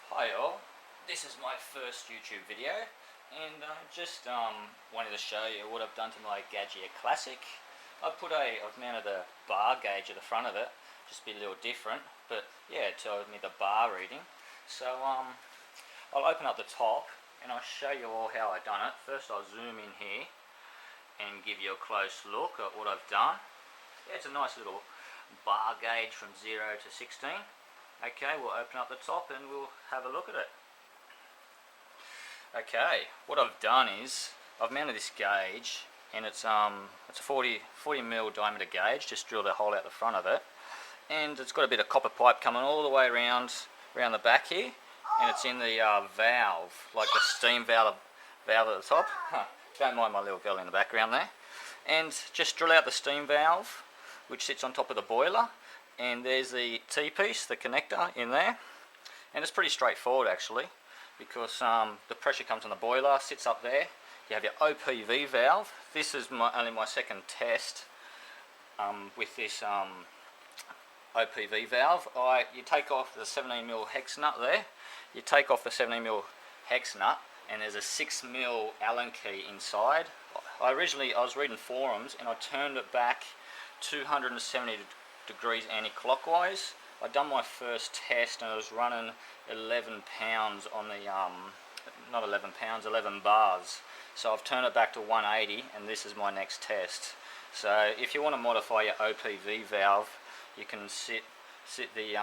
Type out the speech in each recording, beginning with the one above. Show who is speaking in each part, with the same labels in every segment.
Speaker 1: Hi all, this is my first YouTube video and just wanted to show you what I've done to my Gaggia Classic. I've mounted a bar gauge at the front of it, just be a little different, but yeah, it tells me the bar reading. So I'll open up the top and I'll show you all how I've done it. First I'll zoom in here and give you a close look at what I've done. Yeah, it's a nice little bar gauge from 0 to 16. Okay, we'll open up the top and we'll have a look at it. Okay, what I've done is I've mounted this gauge, and it's a 40mm diameter gauge. Just drilled a hole out the front of it, and it's got a bit of copper pipe coming all the way around the back here, and it's in the valve, like the steam valve at the top. Don't mind my little girl in the background there. And just drill out the steam valve, which sits on top of the boiler. And there's the T-piece, the connector in there, and it's pretty straightforward actually, because the pressure comes on the boiler, sits up there. You have your OPV valve. This is only my second test with this OPV valve. You take off the 17mm hex nut there, you take off the 17mm hex nut, and there's a 6mm Allen key inside. I was reading forums and I turned it back 270 degrees anti-clockwise. I'd done my first test and I was running 11 pounds on the, not 11 pounds, 11 bars. So I've turned it back to 180 and this is my next test. So if you want to modify your OPV valve, you can sit the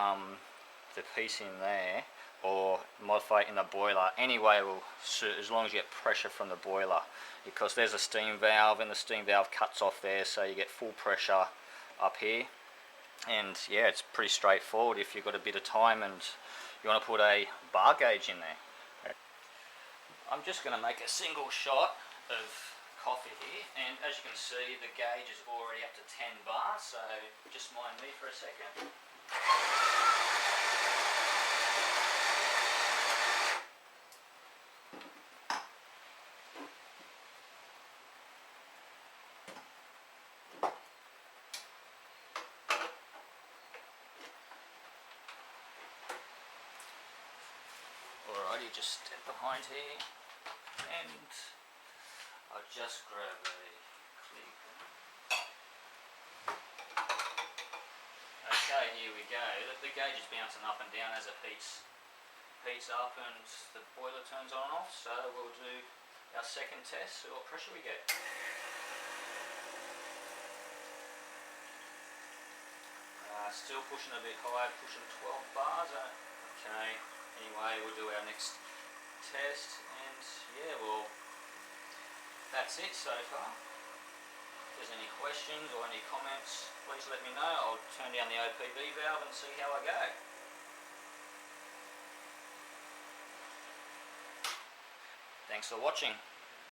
Speaker 1: piece in there or modify it in the boiler. Any way will suit, as long as you get pressure from the boiler, because there's a steam valve and the steam valve cuts off there, so you get full pressure up here. And yeah, it's pretty straightforward if you've got a bit of time and you want to put a bar gauge in there. I'm just going to make a single shot of coffee here, and as you can see the gauge is already up to 10 bars, so just mind me for a second. Alrighty, just step behind here and I'll just grab a clip. Okay, here we go. The gauge is bouncing up and down as it heats up and the boiler turns on and off, so we'll do our second test, see what pressure we get. Still pushing a bit higher, pushing 12 bars. Okay. Anyway, we'll do our next test, and yeah, well, that's it so far. If there's any questions or any comments, please let me know. I'll turn down the OPV valve and see how I go. Thanks for watching.